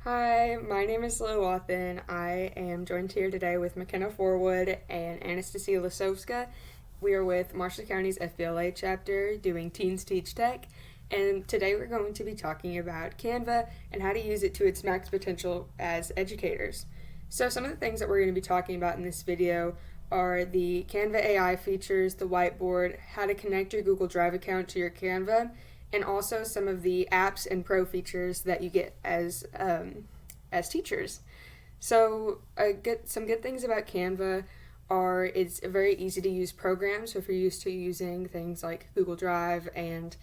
Hi, my name is Lily Wathen. I am joined here today with McKenna Forwood and Anastasia Lasovska. We are with Marshall County's FBLA chapter doing Teens Teach Tech, and today we're going to be talking about Canva and how to use it to its max potential as educators. So some of the things that we're going to be talking about in this video are the Canva AI features, the whiteboard, how to connect your Google Drive account to your Canva, and also some of the apps and pro features that you get as teachers. So some good things about Canva are it's a very easy to use program. So if you're used to using things like Google Drive and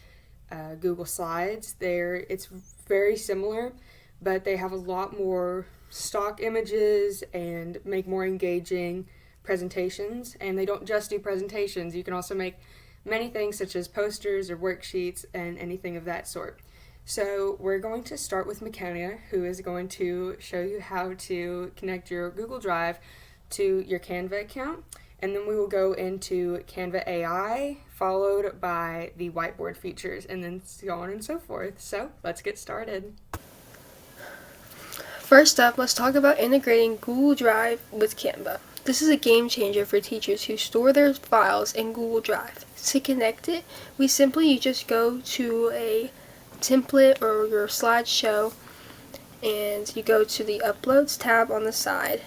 Google Slides, it's very similar, but they have a lot more stock images and make more engaging presentations. And they don't just do presentations. You can also make many things such as posters or worksheets and anything of that sort. So we're going to start with McKenna, who is going to show you how to connect your Google Drive to your Canva account, and then we will go into Canva AI, followed by the whiteboard features, and then so on and so forth. So let's get started. First up, let's talk about integrating Google Drive with Canva. This is a game changer for teachers who store their files in Google Drive. To connect it, you just go to a template or your slideshow, and you go to the Uploads tab on the side,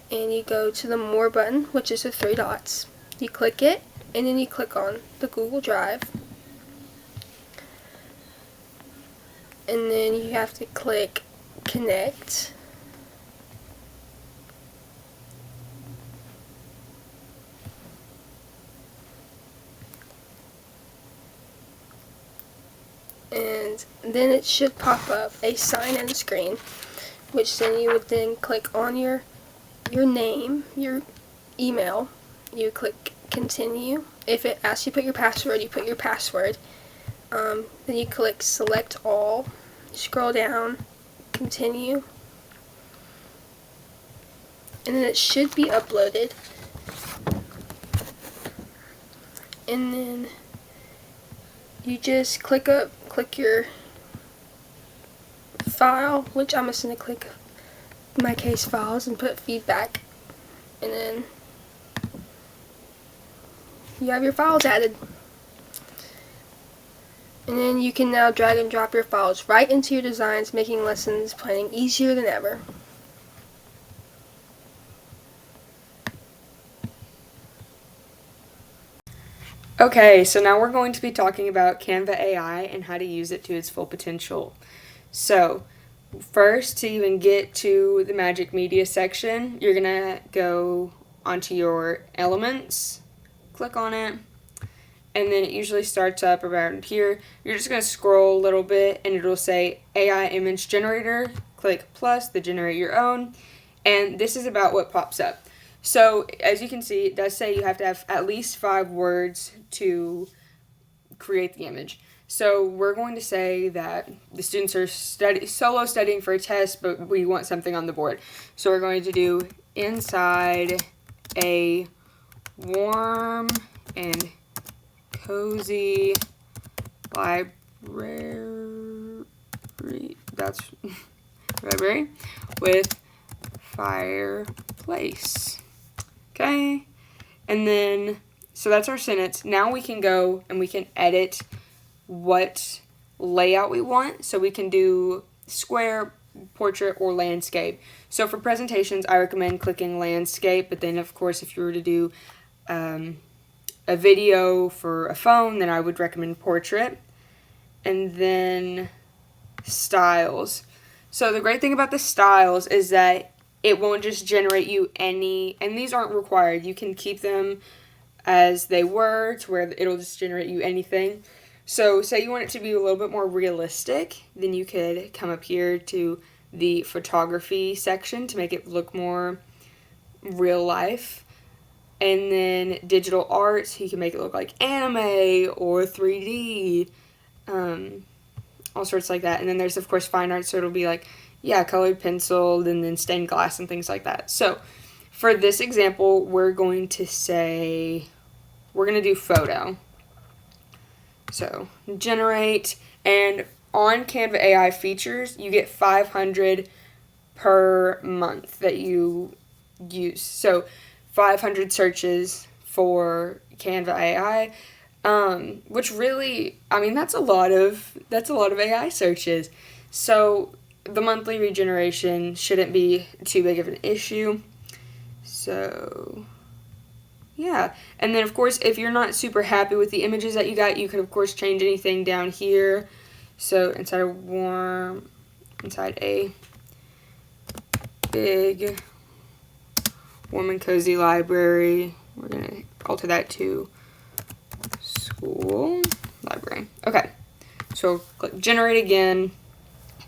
and you go to the More button, which is the three dots. You click it, and then you click on the Google Drive, and then you have to click Connect. And then it should pop up a sign-in screen, which then you would then click on your name, your email, you click continue. If it asks you to put your password, you put your password. Then you click select all, scroll down, continue, and then it should be uploaded. And then you just click your file, which I'm just going to click my case files and put feedback, and then you have your files added. And then you can now drag and drop your files right into your designs, making lessons planning easier than ever. Okay, so now we're going to be talking about Canva AI and how to use it to its full potential. So first, to even get to the Magic Media section, you're going to go onto your Elements, click on it, and then it usually starts up around here. You're just going to scroll a little bit, and it'll say AI Image Generator. Click plus to generate your own, and this is about what pops up. So as you can see, it does say you have to have at least 5 words to create the image. So we're going to say that the students are solo studying for a test, but we want something on the board. So we're going to do inside a warm and cozy library. That's library with fireplace. Okay, and then so that's our sentence. Now we can go and we can edit what layout we want. So we can do square, portrait, or landscape. So for presentations, I recommend clicking landscape, but then of course if you were to do a video for a phone, then I would recommend portrait. And then styles. So the great thing about the styles is that it won't just generate you any, and these aren't required. You can keep them as they were to where it'll just generate you anything. So say you want it to be a little bit more realistic, then you could come up here to the photography section to make it look more real life. And then digital art, you can make it look like anime or 3D, all sorts like that. And then there's of course fine art, so it'll be like, yeah, colored pencil, and then stained glass and things like that. So for this example, we're going to do photo. So generate, and on Canva AI features, you get 500 per month that you use. So 500 searches for Canva AI, which really, I mean, that's a lot of AI searches. So the monthly regeneration shouldn't be too big of an issue. So yeah, and then of course, if you're not super happy with the images that you got, you could of course change anything down here. So inside a big warm and cozy library, we're gonna alter that to school library. Okay, so click generate again.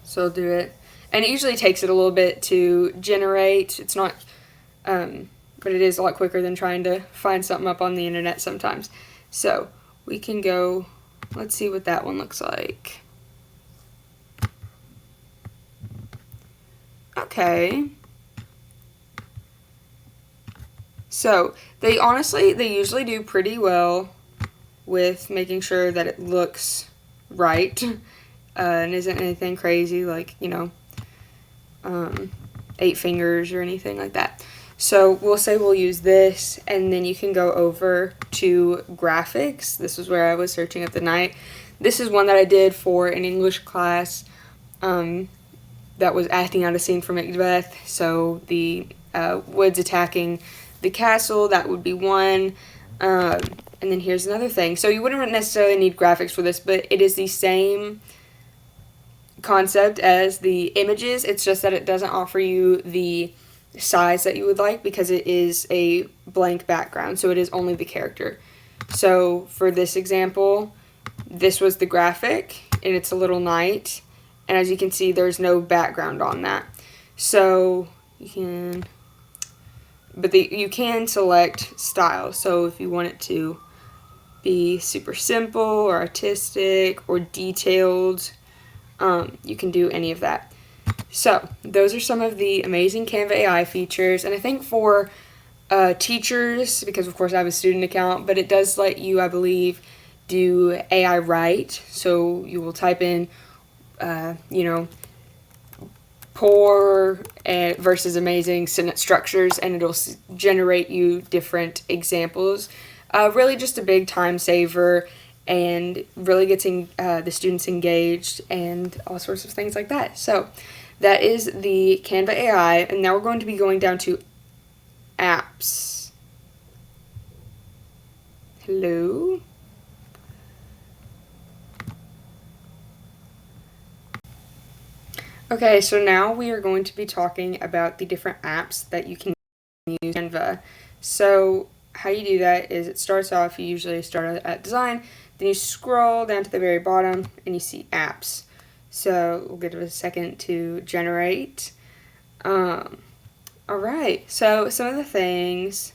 So I'll do it, and it usually takes it a little bit to generate. It's not, but it is a lot quicker than trying to find something up on the internet sometimes. So we can go, let's see what that one looks like. Okay. So they usually do pretty well with making sure that it looks right and isn't anything crazy like, 8 fingers or anything like that. So we'll say we'll use this, and then you can go over to graphics. This is where I was searching at the night. This is one that I did for an English class that was acting out a scene from Macbeth. So the woods attacking the castle, that would be one. And then here's another thing. So you wouldn't necessarily need graphics for this, but it is the same concept as the images. It's just that it doesn't offer you the size that you would like because it is a blank background, so it is only the character. So for this example, this was the graphic, and it's a little night, and as you can see, there's no background on that. So you can select style. So if you want it to be super simple or artistic or detailed, you can do any of that. So those are some of the amazing Canva AI features, and I think for teachers, because of course I have a student account, but it does let you, I believe, do AI write. So you will type in, poor versus amazing sentence structures, and it'll generate you different examples. Really just a big time saver, and really getting the students engaged and all sorts of things like that. So that is the Canva AI, and now we're going to be going down to apps. Hello? Okay, so now we are going to be talking about the different apps that you can use in Canva. So how you do that is it starts off, you usually start at design, then you scroll down to the very bottom and you see apps. So we'll give it a second to generate. Alright, so some of the things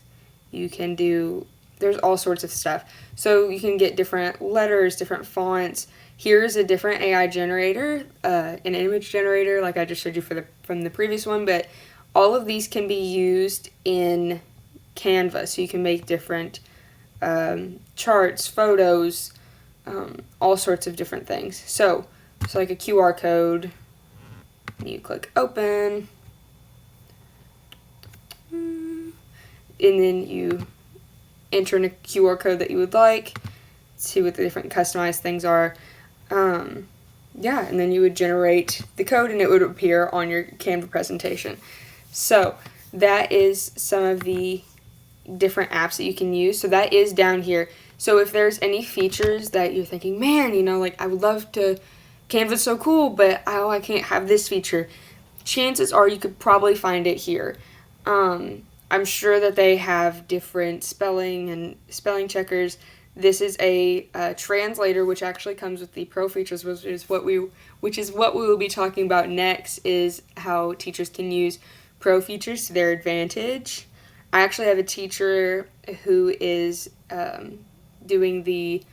you can do, there's all sorts of stuff. So you can get different letters, different fonts. Here's a different AI generator, an image generator like I just showed you from the previous one, but all of these can be used in Canva. So you can make different charts, photos, all sorts of different things. So like a QR code, you click open, and then you enter in a QR code that you would like, see what the different customized things are. And then you would generate the code and it would appear on your Canva presentation. So that is some of the different apps that you can use. So that is down here. So if there's any features that you're thinking, man, I would love to, Canva's so cool, but I can't have this feature. Chances are you could probably find it here. I'm sure that they have different spelling and spelling checkers. This is a translator, which actually comes with the pro features, which is what we will be talking about next, is how teachers can use pro features to their advantage. I actually have a teacher who is doing the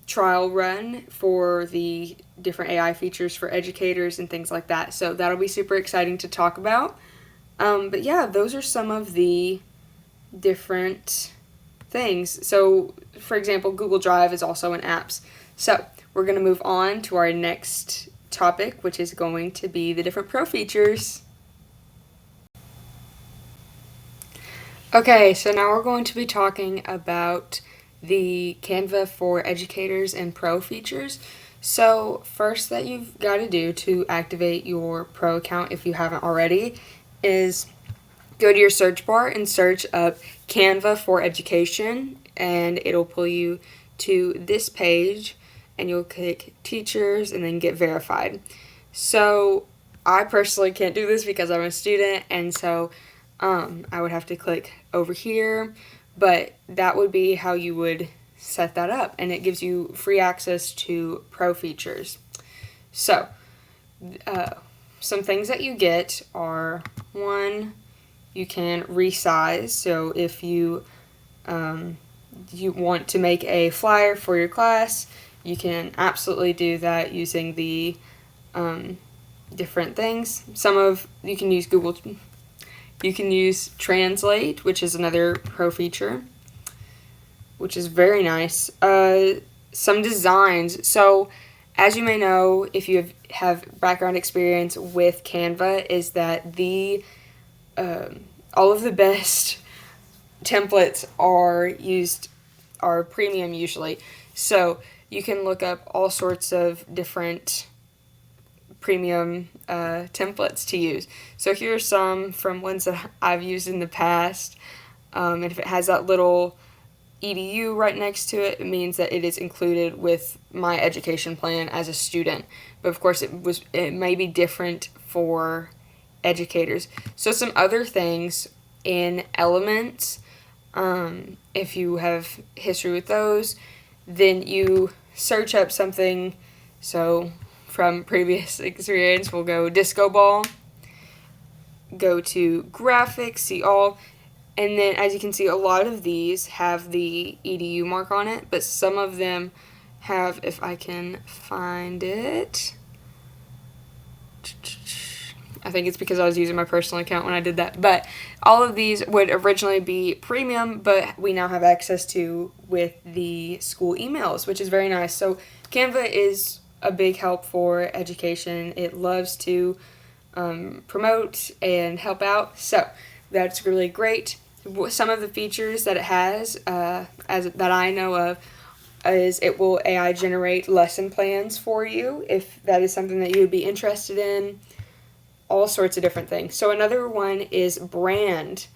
trial run for the different AI features for educators and things like that. So that'll be super exciting to talk about. But yeah, those are some of the different things. So, for example, Google Drive is also in apps. So we're going to move on to our next topic, which is going to be the different pro features. Okay, so now we're going to be talking about the Canva for Educators and Pro features. So first that you've got to do to activate your Pro account, if you haven't already, is go to your search bar and search up Canva for Education, and it'll pull you to this page, and you'll click Teachers and then Get Verified. So I personally can't do this because I'm a student, and so I would have to click over here, but that would be how you would set that up, and it gives you free access to Pro features. So, some things that you get are, one, you can resize. So if you want to make a flyer for your class, you can absolutely do that using the different things. You can use Google. You can use Translate, which is another Pro feature, which is very nice. Some designs. So, as you may know, if you have background experience with Canva, is that all of the best templates are premium usually. So you can look up all sorts of different premium templates to use. So here are some from ones that I've used in the past. And if it has that little edu right next to it, it means that it is included with my education plan as a student. But of course, it may be different for educators. So some other things in Elements, if you have history with those, then you search up something. So from previous experience, we'll go disco ball, go to graphics, see all, and then as you can see, a lot of these have the edu mark on it, but some of them have, if I can find it, I think it's because I was using my personal account when I did that, but all of these would originally be premium, but we now have access to with the school emails, which is very nice. So Canva is a big help for education. It loves to promote and help out, so that's really great. Some of the features that it has, that I know of, is it will AI generate lesson plans for you if that is something that you would be interested in. All sorts of different things. So another one is brand.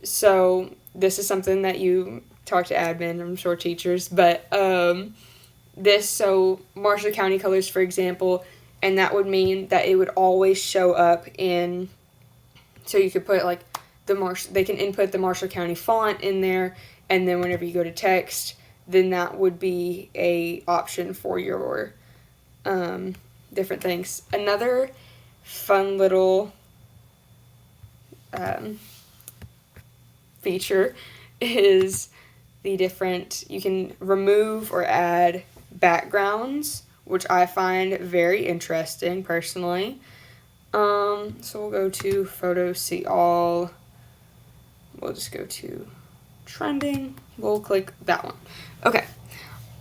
So this is something that you talk to admin, I'm sure teachers, but so Marshall County colors, for example, and that would mean that it would always show up in, so you could put like they can input the Marshall County font in there, and then whenever you go to text, then that would be a option for your different things. Another fun little feature is you can remove or add backgrounds, which I find very interesting personally. So we'll go to photos, see all. We'll just go to trending. We'll click that one. Okay,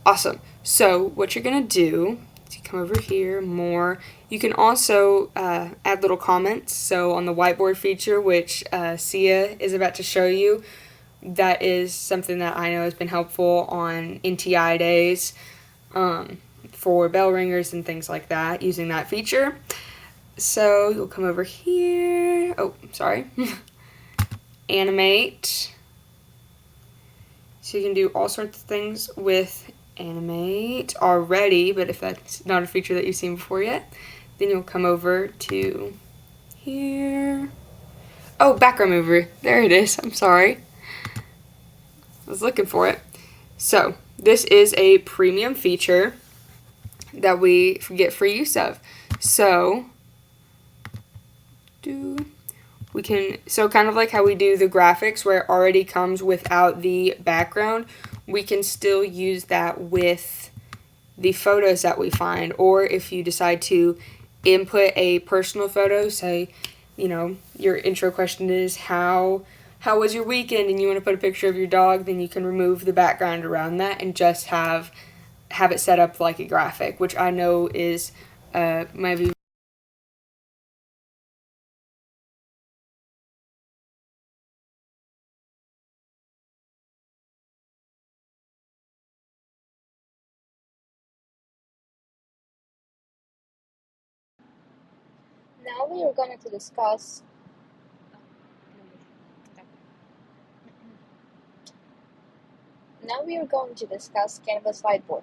awesome. So what you're going to do is you come over here, more. You can also add little comments. So on the whiteboard feature, which Sia is about to show you, that is something that I know has been helpful on NTI days for bell ringers and things like that, using that feature. So you'll come over here. Oh, sorry. Animate. So you can do all sorts of things with Animate already, but if that's not a feature that you've seen before yet, then you'll come over to here. Oh, background mover. There it is. I'm sorry. I was looking for it. So this is a premium feature that we get free use of. So kind of like how we do the graphics where it already comes without the background, we can still use that with the photos that we find. Or if you decide to input a personal photo, say, your intro question is how was your weekend, and you want to put a picture of your dog, then you can remove the background around that and just have it set up like a graphic, which I know is maybe Now we are going to discuss Canva's Whiteboard.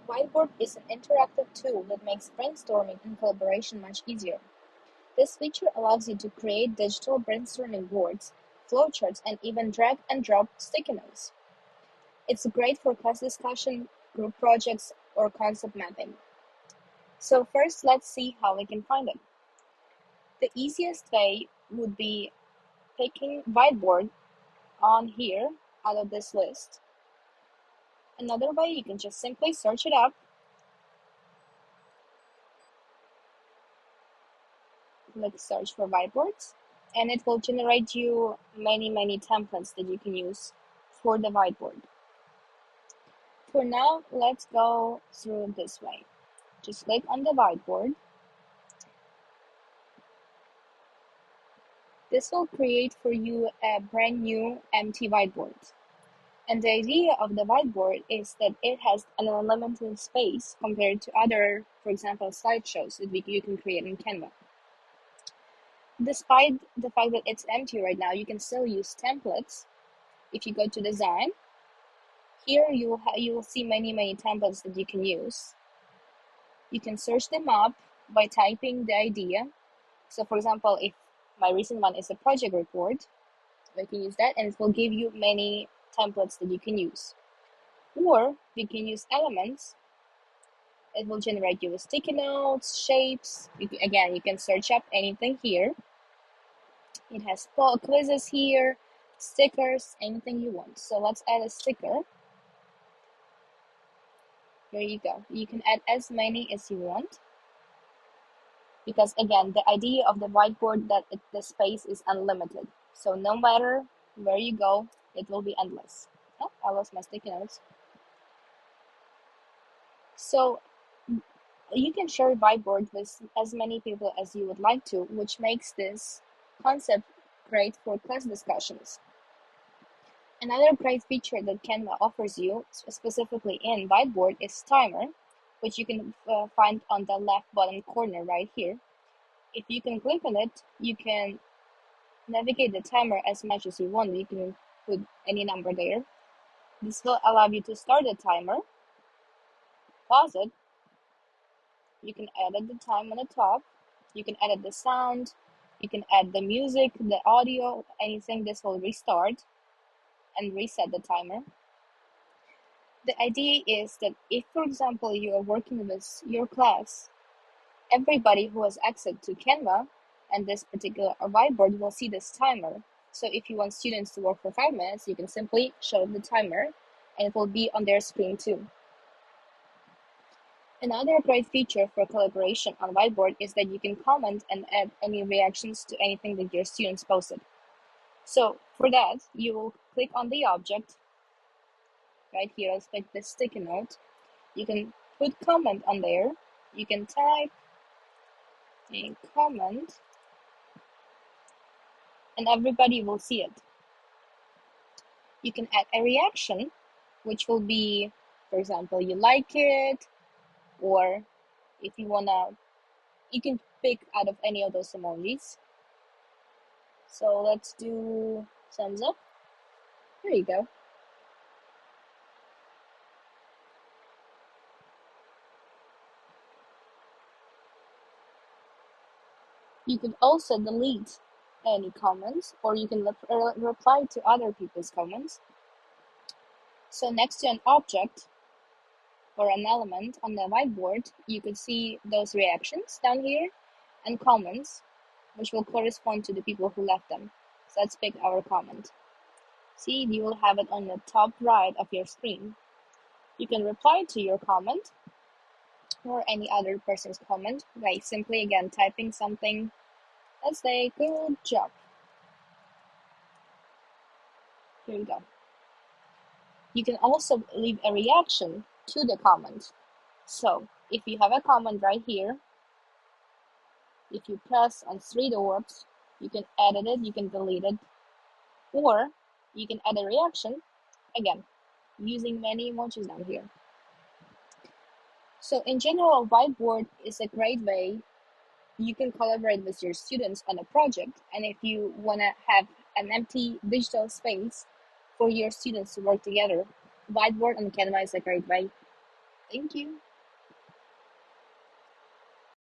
Whiteboard is an interactive tool that makes brainstorming and collaboration much easier. This feature allows you to create digital brainstorming boards, flowcharts, and even drag and drop sticky notes. It's great for class discussion, group projects, or concept mapping. So first, let's see how we can find it. The easiest way would be picking Whiteboard on here out of this list. Another way, you can just simply search it up. Click search for whiteboards, and it will generate you many templates that you can use for the whiteboard. For now, let's go through this way. Just click on the whiteboard. This will create for you a brand new empty whiteboard. And the idea of the whiteboard is that it has an unlimited space compared to other, for example, slideshows that you can create in Canva. Despite the fact that it's empty right now, you can still use templates. If you go to design, here you will see many templates that you can use. You can search them up by typing the idea. So for example, if my recent one is a project report, you can use that and it will give you many templates that you can use. Or you can use elements. It will generate you with sticky notes, shapes. You can search up anything here. It has quizzes here, stickers, anything you want. So let's add a sticker. Here you go. You can add as many as you want. Because again, the idea of the whiteboard that the space is unlimited. So no matter where you go, it will be endless. Oh, I lost my sticky notes. So you can share a whiteboard with as many people as you would like to, which makes this concept great for class discussions. Another great feature that Canva offers you, specifically in Whiteboard, is timer, which you can find on the left bottom corner right here. If you can click on it, you can navigate the timer as much as you want. You can put any number there. This will allow you to start the timer, pause it. You can edit the time on the top. You can edit the sound. You can add the music, the audio, anything. This will restart and reset the timer. The idea is that if, for example, you are working with your class, everybody who has access to Canva and this particular whiteboard will see this timer. So if you want students to work for 5 minutes, you can simply show the timer and it will be on their screen too. Another great feature for collaboration on Whiteboard is that you can comment and add any reactions to anything that your students posted. So for that, you will click on the object. Right here, I'll click the sticky note. You can put comment on there. You can type a comment and everybody will see it. You can add a reaction, which will be, for example, you like it, or if you wanna, you can pick out of any of those emojis. So let's do thumbs up. There you go. You could also delete any comments, or you can reply to other people's comments. So next to an object or an element on the whiteboard, you could see those reactions down here and comments, which will correspond to the people who left them. So let's pick our comment. See, you will have it on the top right of your screen. You can reply to your comment or any other person's comment by simply again typing something. Let's say, good job. Here you go. You can also leave a reaction to the comment. So if you have a comment right here, if you press on 3 dots, you can edit it, you can delete it, or you can add a reaction, again, using many emojis down here. So in general, Whiteboard is a great way you can collaborate with your students on a project, and if you want to have an empty digital space for your students to work together, whiteboard on Canva is a great way. Thank you.